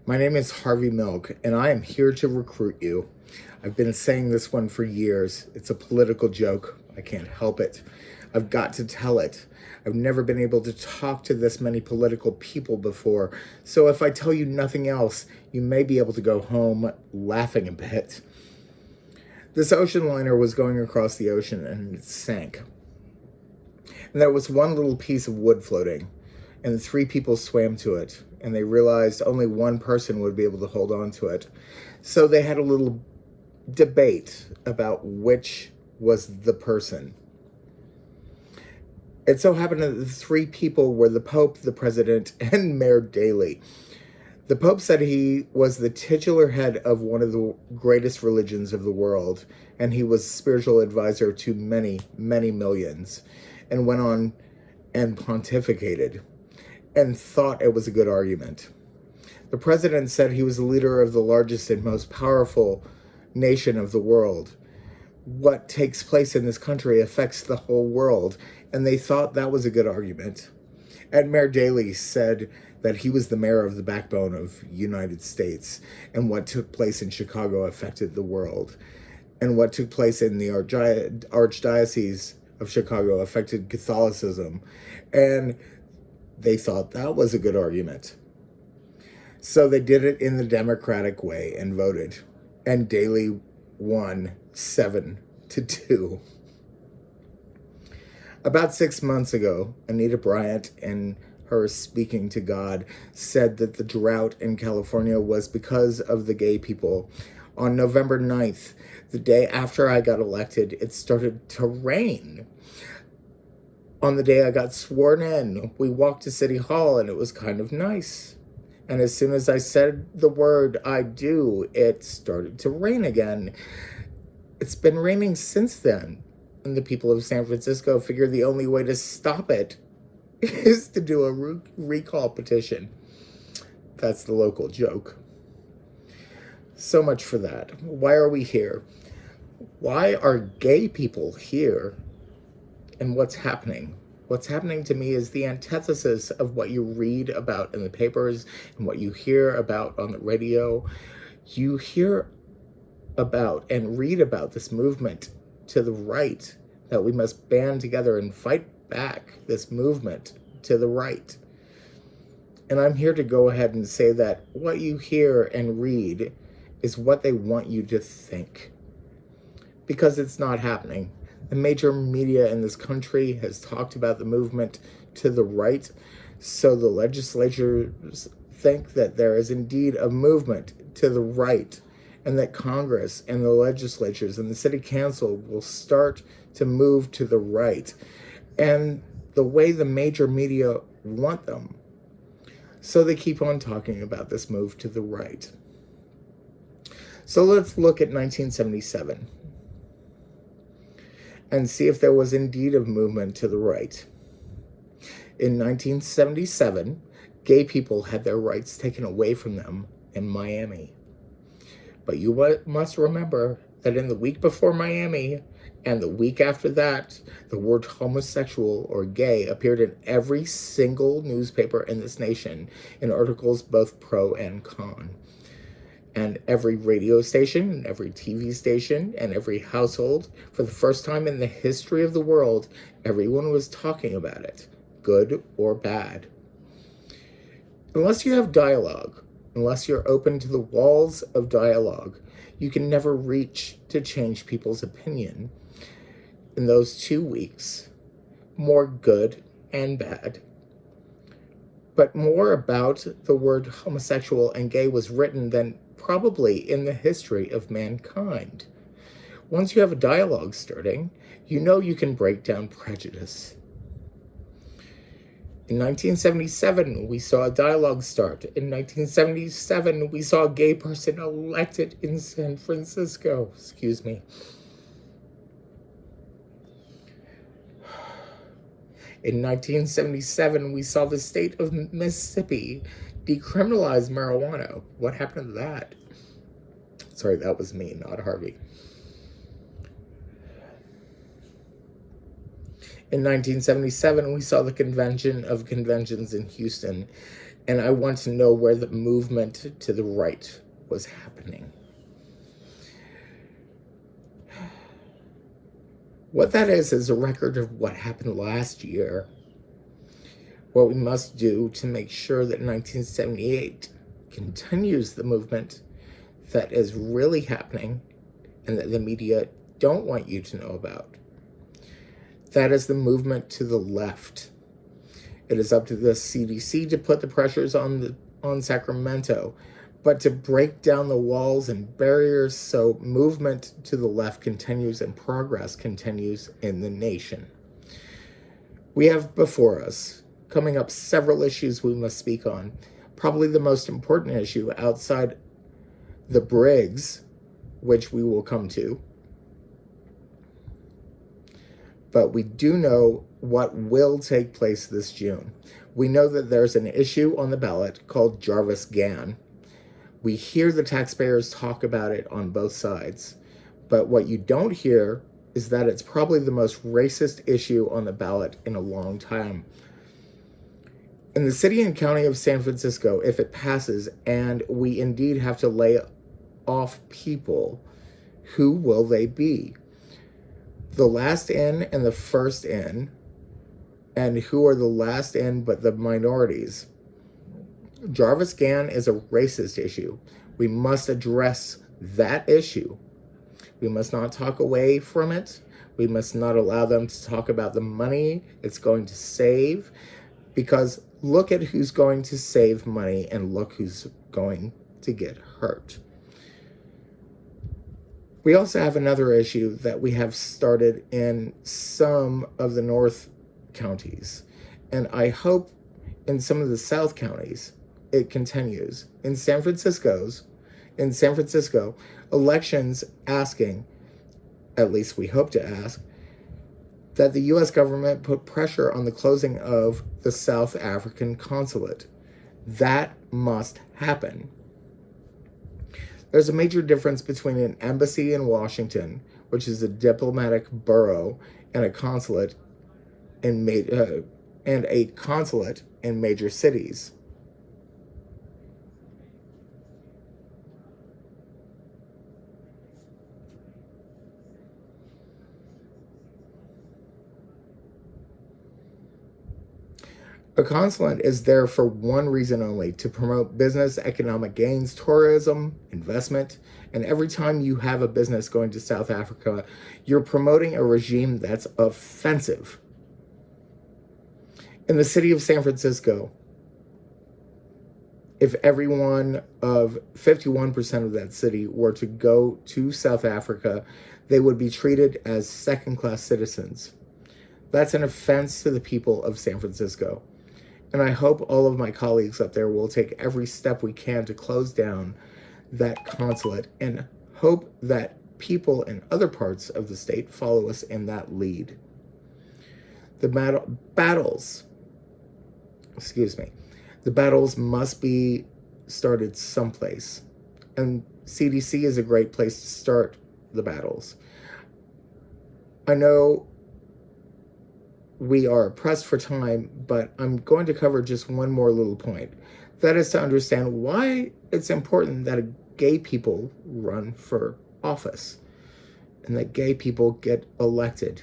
My name is Harvey Milk, and I am here to recruit you. I've been saying this one for years. It's a political joke. I can't help it. I've got to tell it. I've never been able to talk to this many political people before, so if I tell you nothing else, you may be able to go home laughing a bit. This ocean liner was going across the ocean and it sank. And there was one little piece of wood floating, and three people swam to it, and they realized only one person would be able to hold on to it. So they had a little debate about which was the person. It so happened that the three people were the Pope, the President, and Mayor Daley. The Pope said he was the titular head of one of the greatest religions of the world, and he was spiritual advisor to many, many millions, and went on and pontificated and thought it was a good argument. The president said he was the leader of the largest and most powerful nation of the world. What takes place in this country affects the whole world, and they thought that was a good argument. And Mayor Daley said that he was the mayor of the backbone of United States, and what took place in Chicago affected the world. And what took place in the Archdiocese of Chicago affected Catholicism. And they thought that was a good argument. So they did it in the democratic way and voted. And Daley won 7-2. About 6 months ago, Anita Bryant, in her Speaking to God, said that the drought in California was because of the gay people. On November 9th, the day after I got elected, it started to rain. On the day I got sworn in, we walked to City Hall and it was kind of nice. And as soon as I said the word "I do," it started to rain again. It's been raining since then. And the people of San Francisco figure the only way to stop it is to do a recall petition. That's the local joke. So much for that. Why are we here? Why are gay people here? And what's happening? What's happening to me is the antithesis of what you read about in the papers and what you hear about on the radio. You hear about and read about this movement to the right, that we must band together and fight back this movement to the right. And I'm here to go ahead and say that what you hear and read is what they want you to think, because it's not happening. The major media in this country has talked about the movement to the right, so the legislatures think that there is indeed a movement to the right, and that Congress and the legislatures and the city council will start to move to the right, and the way the major media want them. So they keep on talking about this move to the right. So let's look at 1977 and see if there was indeed a movement to the right. In 1977, gay people had their rights taken away from them in Miami. But you must remember that in the week before Miami and the week after that, the word homosexual or gay appeared in every single newspaper in this nation in articles both pro and con. And every radio station, every TV station, and every household, for the first time in the history of the world, everyone was talking about it, good or bad. Unless you have dialogue, unless you're open to the walls of dialogue, you can never reach to change people's opinion. In those 2 weeks, more good and bad. But more about the word homosexual and gay was written than probably in the history of mankind. Once you have a dialogue starting, you know you can break down prejudice. In 1977, we saw a dialogue start. In 1977, we saw a gay person elected in San Francisco. Excuse me. In 1977, we saw the state of Mississippi decriminalize marijuana. What happened to that? Sorry, that was me, not Harvey. In 1977, we saw the Convention of Conventions in Houston And I want to know where the movement to the right was happening. What that is a record of what happened last year. What we must do to make sure that 1978 continues the movement that is really happening and that the media don't want you to know about. That is the movement to the left. It is up to the CDC to put the pressures on Sacramento, but to break down the walls and barriers so movement to the left continues and progress continues in the nation. We have before us, coming up, several issues we must speak on. Probably the most important issue outside the Briggs, which we will come to. But we do know what will take place this June. We know that there's an issue on the ballot called Jarvis-Gann. We hear the taxpayers talk about it on both sides. But what you don't hear is that it's probably the most racist issue on the ballot in a long time. In the city and county of San Francisco, if it passes and we indeed have to lay off people, who will they be? The last in and the first in, and who are the last in but the minorities? Jarvis-Gann is a racist issue. We must address that issue. We must not talk away from it. We must not allow them to talk about the money it's going to save, because look at who's going to save money and look who's going to get hurt. We also have another issue that we have started in some of the North counties, and I hope in some of the South counties it continues. In San Francisco, elections asking, at least we hope to ask, that the U.S. government put pressure on the closing of the South African consulate. That must happen. There's a major difference between an embassy in Washington, which is a diplomatic bureau, and a consulate in major cities. A consulate is there for one reason only: to promote business, economic gains, tourism, investment. And every time you have a business going to South Africa, you're promoting a regime that's offensive. In the city of San Francisco, if everyone of 51% of that city were to go to South Africa, they would be treated as second-class citizens. That's an offense to the people of San Francisco. And I hope all of my colleagues up there will take every step we can to close down that consulate, and hope that people in other parts of the state follow us in that lead. The battles must be started someplace. And CDC is a great place to start the battles. I know we are pressed for time, but I'm going to cover just one more little point. That is to understand why it's important that gay people run for office and that gay people get elected.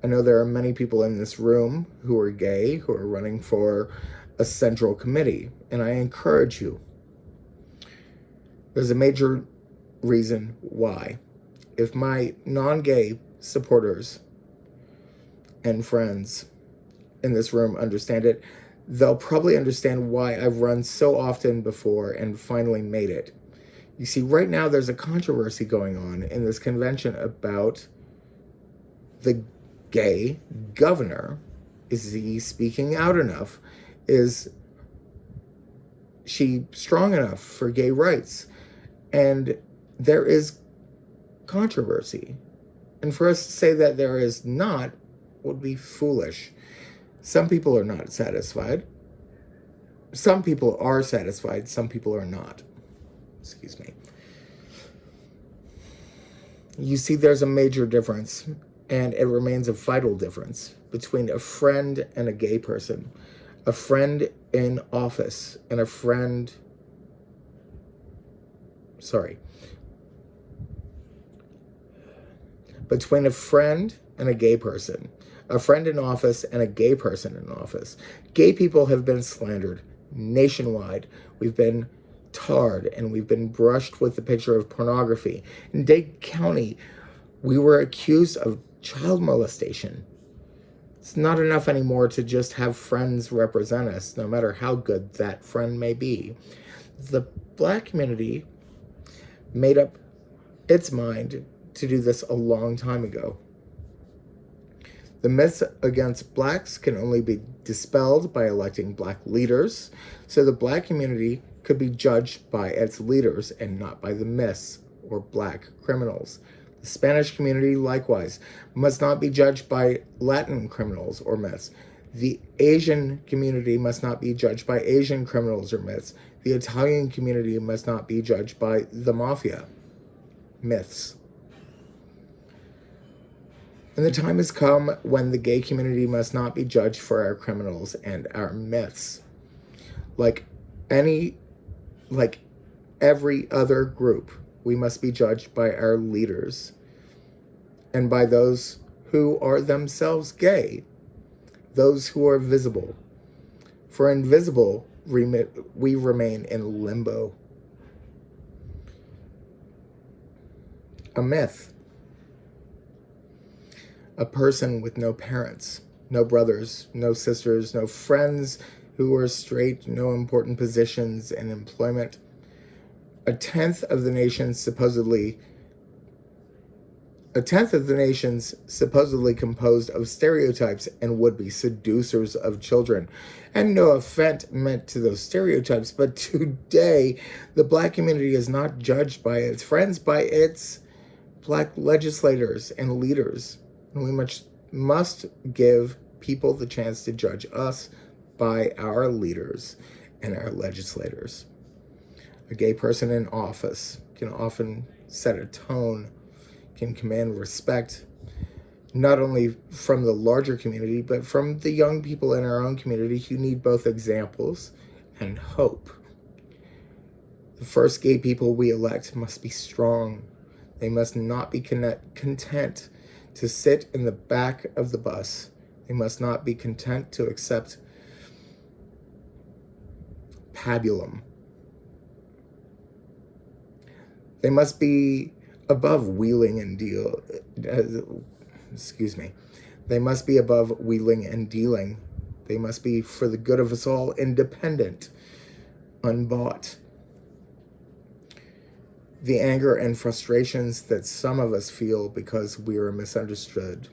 I know there are many people in this room who are gay, who are running for a central committee, and I encourage you. There's a major reason why. If my non-gay supporters and friends in this room understand it, they'll probably understand why I've run so often before and finally made it. You see, right now there's a controversy going on in this convention about the gay governor. Is he speaking out enough? Is she strong enough for gay rights? And there is controversy. And for us to say that there is not would be foolish. Some people are not satisfied. Some people are satisfied. Some people are not. Excuse me. You see, there's a major difference, and it remains a vital difference between a friend and a gay person. a friend in office and a friend, between a friend and a gay person, a friend in office and a gay person in office. Gay people have been slandered nationwide. We've been tarred and we've been brushed with the picture of pornography. In Dade County, we were accused of child molestation. It's not enough anymore to just have friends represent us, no matter how good that friend may be. The Black community made up its mind to do this a long time ago. The myths against Blacks can only be dispelled by electing Black leaders, so the Black community could be judged by its leaders and not by the myths or Black criminals. The Spanish community, likewise, must not be judged by Latin criminals or myths. The Asian community must not be judged by Asian criminals or myths. The Italian community must not be judged by the mafia myths. And the time has come when the gay community must not be judged for our criminals and our myths. Like every other group, we must be judged by our leaders and by those who are themselves gay, those who are visible. For invisible, we remain in limbo. A myth. A person with no parents, no brothers, no sisters, no friends who are straight, no important positions in employment. A tenth of the nation's supposedly composed of stereotypes and would-be seducers of children. And no offense meant to those stereotypes, but today the Black community is not judged by its friends, by its Black legislators and leaders. And we must give people the chance to judge us by our leaders and our legislators. A gay person in office can often set a tone, can command respect, not only from the larger community, but from the young people in our own community who need both examples and hope. The first gay people we elect must be strong. They must not be content to sit in the back of the bus. They must not be content to accept pabulum. They must be above wheeling and They must be above wheeling and dealing. They must be, for the good of us all, independent, unbought. The anger and frustrations that some of us feel because we are misunderstood.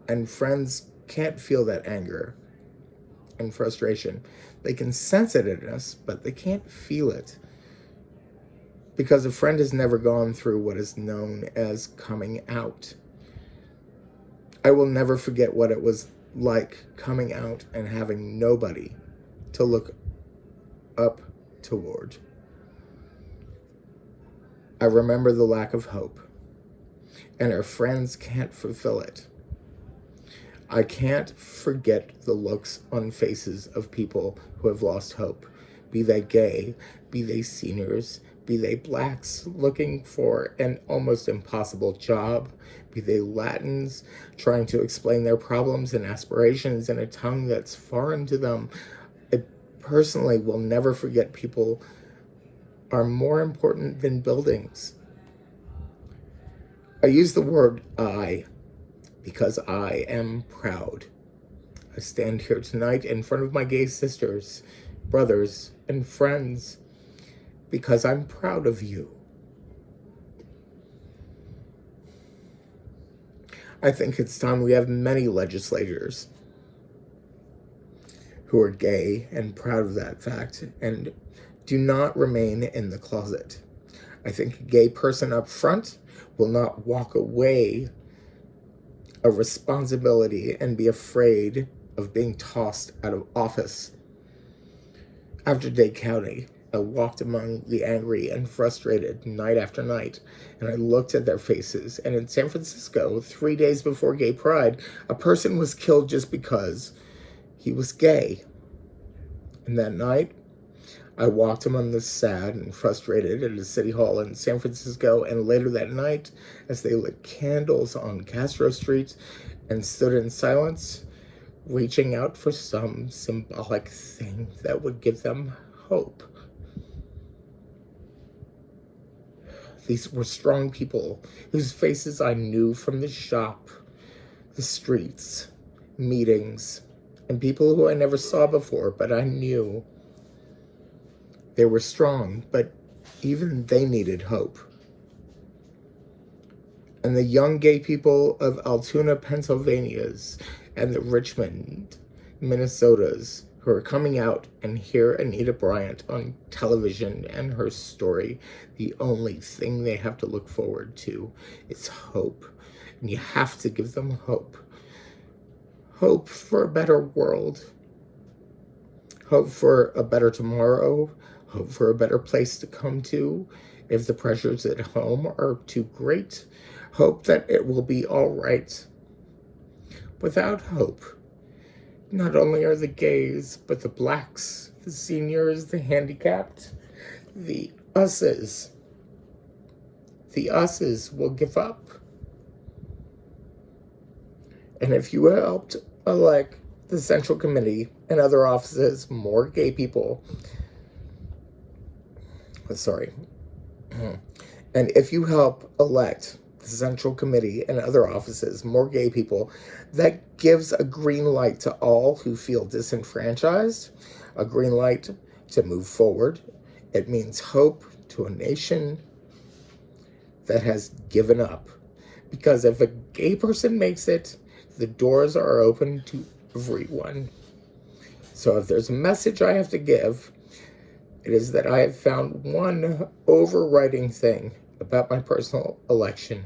And friends can't feel that anger and frustration. They can sense it in us, but they can't feel it. Because a friend has never gone through what is known as coming out. I will never forget what it was like coming out and having nobody to look up toward. I remember the lack of hope, and our friends can't fulfill it. I can't forget the looks on faces of people who have lost hope, be they gay, be they seniors, be they Blacks looking for an almost impossible job, be they Latins trying to explain their problems and aspirations in a tongue that's foreign to them. I personally will never forget people are more important than buildings. I use the word I because I am proud. I stand here tonight in front of my gay sisters, brothers, and friends because I'm proud of you. I think it's time we have many legislators who are gay and proud of that fact and do not remain in the closet. I think a gay person up front will not walk away a responsibility and be afraid of being tossed out of office. After Dade County, I walked among the angry and frustrated night after night, and I looked at their faces. And in San Francisco, 3 days before Gay Pride, a person was killed just because he was gay. And that night, I walked among the sad and frustrated at a city hall in San Francisco, and later that night, as they lit candles on Castro Street and stood in silence, reaching out for some symbolic thing that would give them hope. These were strong people whose faces I knew from the shop, the streets, meetings, and people who I never saw before, but I knew. They were strong, but even they needed hope. And the young gay people of Altoona, Pennsylvania's, and the Richmond, Minnesota's, who are coming out and hear Anita Bryant on television and her story, the only thing they have to look forward to is hope. And you have to give them hope. Hope for a better world. Hope for a better tomorrow. Hope for a better place to come to if the pressures at home are too great. Hope that it will be all right. Without hope, not only are the gays, but the blacks, the seniors, the handicapped, the us's will give up. And if you helped elect the Central Committee and other offices more gay people, and if you help elect the Central Committee and other offices more gay people, that gives a green light to all who feel disenfranchised, a green light to move forward. It means hope to a nation that has given up. Because if a gay person makes it, the doors are open to everyone. So if there's a message I have to give, it is that I have found one overriding thing about my personal election.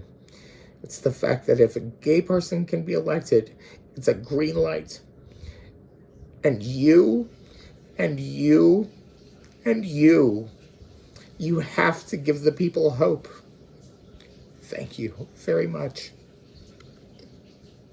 It's the fact that if a gay person can be elected, it's a green light. And you, and you, and you have to give the people hope. Thank you very much.